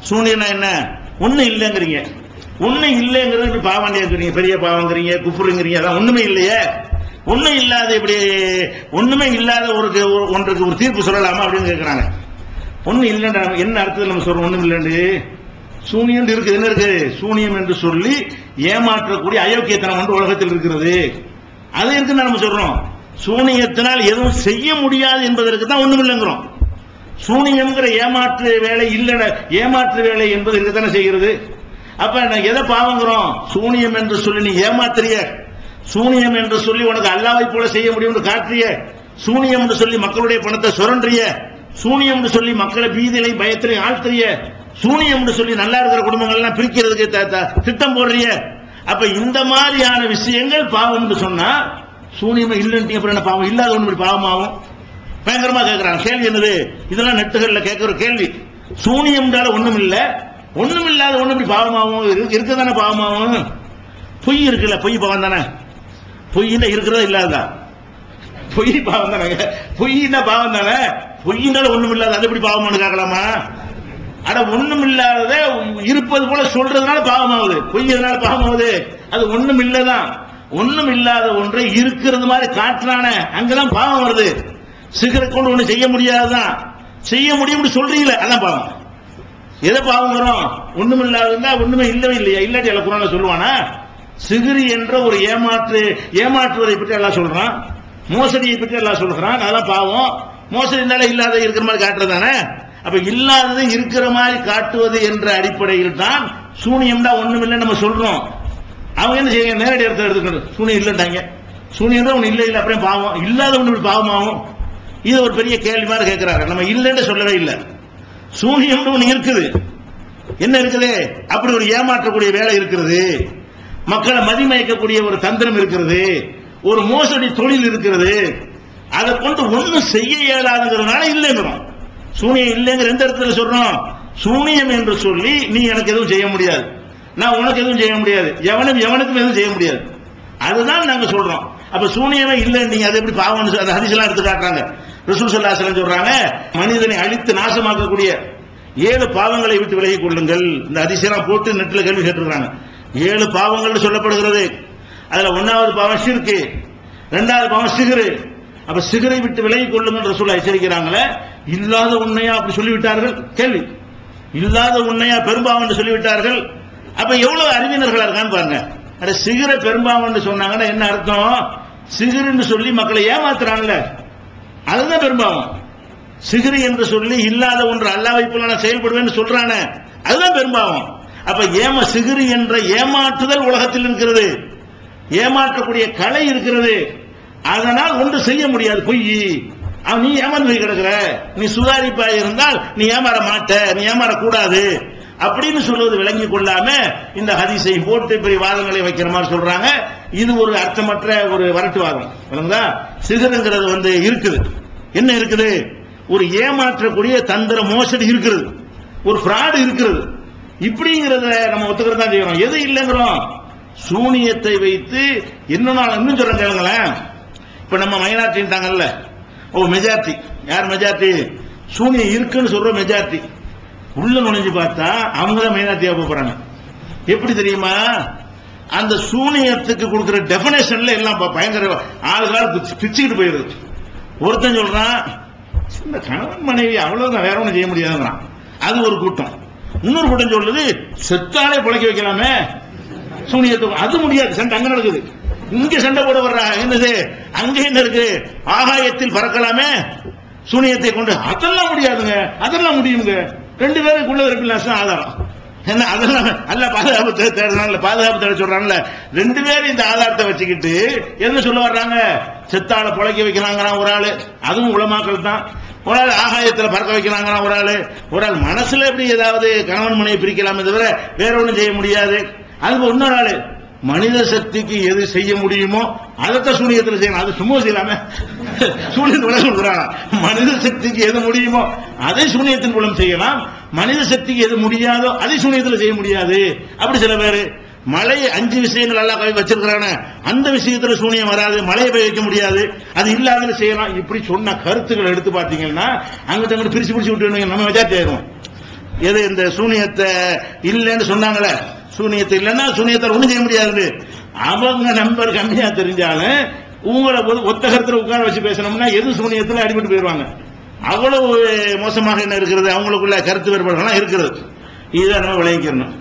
சூனியனா என்ன? ஒண்ணு இல்லைங்கிறீங்க. ஒண்ணு இல்லைங்கிறது பாவாண்டியா இருக்கிறீங்க, பெரிய பாவங்கிறீங்க, குப்புருங்கிறீங்க. அதான் ஒண்ணுமே இல்லையே. ஒண்ணும் இல்லாத இப்படி ஒண்ணுமே இல்லாத ஒன்றுக்கு ஒரு தீர்ப்பு சொல்லலாமா அப்படின்னு கேட்கிறாங்க. ஒண்ணு இல்லைன்ற என்ன அர்த்தத்தில் நம்ம சொல்றோம்? ஒண்ணும் இல்லைன்னு சூனியம் இருக்குது. என்ன இருக்கு? சூனியம் என்று சொல்லி ஏமாற்றக்கூடிய அயோக்கியத்தனம் ஒன்று உலகத்தில் இருக்கிறது. அது இருக்குன்னு நம்ம சொல்றோம். சூனியத்தினால் எதுவும் செய்ய முடியாது என்பதற்கு தான் ஒண்ணும் இல்லைங்கிறோம். சூனியம்ங்கிற ஏமாற்று வேலை இல்ல, ஏமாற்று வேலை என்பது இருக்கத்தானே செய்கிறது. அப்ப நான் எதை பாவங்கிறோம்? சூனியம் என்று சொல்லி நீ ஏமாத்துறிய, சூனியம் என்று சொல்லி உனக்கு அல்லாஹ்வை போல செய்ய முடியும் காட்டுறிய, சூனியம் என்று சொல்லி மக்களுடைய பணத்தை சுரண்டிய, சூனியம் என்று சொல்லி மக்களை பீதியிலை பயத்திலே ஆழ்த்திய, சூனியம் என்று சொல்லி நல்லா இருக்கிற குடும்பங்கள் எல்லாம் பிரிக்கிறதுக்கு திட்டம் போடுறிய. அப்ப இந்த மாதிரியான விஷயங்கள் பாவம் என்று சொன்னா சூனியமே இல்லைன்னு அப்புறம் என்ன பாவம்? இல்லாத ஒன்று பாவமாகும். பயங்கரமா கேட்கிறாங்க. கேள்வி என்னது? இதெல்லாம் நெட்டுகள்ல கேட்கிற கேள்வி. சூனியம் ஒண்ணும் இல்ல, ஒண்ணும் இல்லாத ஒண்ணு இப்படி பாவமாகும், இருக்கதானே பாவமாகும். பொய் இருக்குல்ல, பொய் பாவம் தானே. பொய்னா இருக்கிறதா இல்லாததா? பொய் பாவம் தானே. பொய்னா பாவம் தானே. பொய்னால ஒண்ணும் இல்லாத அது எப்படி பாவமானு கேட்கலாமா? அட ஒண்ணும் இல்லாத இருப்பது போல சொல்றதுனால பாவமாகுது. பொய் எதனால பாவமாகுது? அது ஒண்ணும் இல்லதான். ஒண்ணும் இல்லாத ஒன்றை இருக்கிறது மாதிரி காட்டுறான அங்கதான் பாவம் வருது. சிகரெட் கொண்டு ஒண்ணு செய்ய முடியாதுதான், செய்ய முடியும் சொல்றீங்களே, அதான் பாவம். எதை பாவங்கிறோம்? ஒண்ணும் இல்லாத ஒண்ணுமே இல்லவே இல்லையா? இல்லாட்டி எல்லாம் குரான்ல சொல்லுவானா? சிகிரி என்ற ஒரு ஏமாற்றுவதை பற்றி எல்லாம் சொல்றான், மோசடியை பற்றி எல்லாம் சொல்றான். அதெல்லாம் பாவம். மோசடினால இல்லாத இருக்கிற மாதிரி காட்டுறதானே. அப்ப இல்லாதது இருக்கிற மாதிரி காட்டுவது என்ற அடிப்படையில் தான் சூனியம் தான் ஒண்ணும் இல்லை நம்ம சொல்றோம். அவங்க என்ன செய்ய? நேரடி இடத்துல எடுத்துக்கணும். சூனியம் இல்லைட்டாங்க. சூனியம் தான் ஒண்ணு இல்லை இல்லை அப்புறம் பாவம். இல்லாத ஒண்ணு பாவமாகும். இது ஒரு பெரிய கேள்வி மாதிரி கேட்கிறாங்க. நம்ம இல்லைன்னு சொல்லவே இல்லை. சூனியம் ஒண்ணு இருக்குது. என்ன இருக்குது? அப்படி ஒரு ஏமாற்றக்கூடிய வேலை இருக்கிறது, மக்களை மதிமயக்கக்கூடிய ஒரு தந்திரம் இருக்கிறது, ஒரு மோசடி தொழில் இருக்கிறது. அதை கொண்டு ஒன்னும் செய்ய இயலாதுங்கிறதுனால இல்லைங்கிறோம். சூனியம் இல்லைங்கிற எந்த இடத்துல சொல்றோம்? சூனியம் என்று சொல்லி நீ எனக்கு எதுவும் செய்ய முடியாது, நான் உனக்கு எதுவும் செய்ய முடியாது, எவனுக்கும் எதுவும் செய்ய முடியாது, அதுதான் நாங்க சொல்றோம். அப்ப சூனியமே இல்லை நீங்க அதை எப்படி பாவம்? அந்த ஹதீஸ்லாம் எடுத்து காட்டுறாங்க. ரசூல் ஸல்லல்லாஹு அலைஹி வஸல்லம் சொல்றாங்க, மனிதனை அழித்து நாசமாக்கக்கூடிய 7 பாவங்களை விட்டு விலகிக் கொள்ளுங்கள். இந்த ஹதீஸெல்லாம் போட்டு நெட்ல கேள்வி கேட்டிருக்காங்க. 7 பாவங்கள் சொல்லப்படுகிறது. அதுல 1வது பாவம் ஷிர்க், 2வது பாவம் சிஹ்ர். அப்ப சிஹ்ரை விட்டு விலகிக் கொள்ளுங்கள் ரசூல் எச்சரிக்கிறாங்களே. இல்லாத உண்மையா அப்படி சொல்லிவிட்டார்கள். கேள்வி, இல்லாத உண்மையா பெரும்பாவம் என்று சொல்லிவிட்டார்கள். அப்ப எவ்வளவு அறிவினர்களா இருக்கான்னு பாருங்க. அட சிஹ்ரை பெரும்பாவம் சொன்னாங்கன்னா என்ன அர்த்தம்? சிஹ்ர்னு சொல்லி மக்களை ஏமாத்துறாங்கல்ல, அதுதான் பெரும்பாவம். சிஹ்ர் என்று சொல்லி இல்லாத ஒன்று அல்லாஹ்வை போல நான் செயல்படுவேன்னு சொல்றானே, அதுதான் பெரும்பாவம். அப்ப சிஹ்ர் என்ற ஏமாற்றுதல் உலகத்தில் இருக்கிறது, ஏமாற்றக்கூடிய கலை இருக்கிறது. அதனால் ஒன்று செய்ய முடியாது. பொய், நீ ஏமாந்து கிடக்குற, நீ சுதாரிப்பாக இருந்தால் நீ ஏமாற மாட்ட, நீ ஏமாறக்கூடாது அப்படின்னு சொல்வது விளங்கி கொள்ளாம இந்த ஹதீஸை போட்டு பெரிய வாதங்களை வைக்கிற மாதிரி சொல்றாங்க. இது ஒரு அர்த்தமற்ற ஒரு வரட்டு வாதம். சிஹ்ருங்கிறது இருக்குது. என்ன இருக்குது? ஒரு ஏமாற்றக்கூடிய தந்திர மோசடி இருக்கிறது, ஒரு ஃப்ராட் இருக்கிறது. இப்படிங்கிறத நம்ம ஒத்துக்கிறது தான் செய்யறோம். எது இல்லைங்கிறோம்? சூனியத்தை வைத்து இன்னும் சொல்றேன் கேளுங்களேன். இப்ப நம்ம மைனாரிட்டின்ட்டாங்கல்ல, மெஜாரிட்டி. யார் மெஜாரிட்டி? சூனியம் இருக்குன்னு சொல்ற மெஜாரிட்டி. உள்ள நுழைஞ்சு பார்த்தா அவங்க தான் மைனாரிட்டியா போறாங்க. எப்படி தெரியுமா? அந்த சூனியத்துக்கு கொடுக்கிற டெபினேஷன்ல எல்லாம் பயங்கர ஆளுகால் பிச்சுக்கிட்டு போயிருது. ஒருத்தன் சொல்றான், இந்த கணவன் மனைவி அவ்வளவுதான், வேற ஒன்றும் செய்ய முடியாதுங்கிறான். அது ஒரு கூட்டம். இன்னொரு கூட்டம் சொல்லுது, செத்தாலே பிழைக்க வைக்கலாமே சூனியத்துக்கு. அது முடியாது, சண்டை அங்க நடக்குது. இங்க சண்டை போட வர்றாங்க. என்னது? அங்க என்ன இருக்கு? ஆகாயத்தில் பறக்கலாமே சூனியத்தை கொண்டு. அதெல்லாம் முடியாதுங்க, அதெல்லாம் முடியுங்க. 2 பேருக்குள்ள இருப்பில் ஆதாரம் என்ன? அதெல்லாம் அல்ல பாதுகாப்பு தேடுறாங்கல்ல, பாதுகாப்பு தேட சொல்றாங்கல்ல. 2 பேரும் இந்த ஆதாரத்தை வச்சுக்கிட்டு என்ன சொல்ல வர்றாங்க? செத்தால பிழைக்க வைக்கிறாங்கிறான் ஒரு ஆளு, அதுவும் உலமாக்கள் தான். ஒரு ஆள் ஆகாயத்தில் பறக்க வைக்கிறாங்கிறான் ஒரு ஆள் மனசுல எப்படி ஏதாவது கணவன் மனைவி பிரிக்கலாமே தவிர வேற ஒன்றும் செய்ய முடியாது. அது இன்னொரு ஆளு மனித சக்திக்கு எது செய்ய முடியுமோ அதைத்தான் சூனியத்தில் செய்யணும். அது சும்மா செய்யலாமே, சூனியத்தின் சொல்றாங்க. மனித சக்திக்கு எது முடியுமோ அதை சூனியத்தின் மூலம் செய்யலாம், மனித சக்திக்கு எது முடியாதோ அதை சூனியத்தில் செய்ய முடியாது. அப்படி சில பேர் மழையை 5 விஷயங்கள் எல்லாம் வச்சிருக்கிறாங்க, அந்த விஷயத்துல சூனியம் வராது, மழையை போய் வைக்க முடியாது, அது இல்லாத செய்யலாம். இப்படி சொன்ன கருத்துக்களை எடுத்து பார்த்தீங்கன்னா அங்கிட்ட பிரிச்சு விட்டு நம்ம மெஜாரிட்டி ஆயிரும். எது இந்த சூனியத்தை இல்லைன்னு சொன்னாங்களே, சூனியத்தை இல்லைன்னா சூனியத்தை ஒண்ணும் செய்ய முடியாது. அவங்க நம்பர் கம்மியா தெரிஞ்சாலும் உங்களை ஒத்த கருத்துல உட்கார வச்சு பேசணும்னா எது சூனியத்துல அடிபட்டு போயிடுவாங்க. அவ்வளவு மோசமாக என்ன இருக்கிறது, அவங்களுக்குள்ள கருத்து வேறுபாடுகள்லாம் இருக்கிறது. இதை நம்ம விளைவிக்கணும்.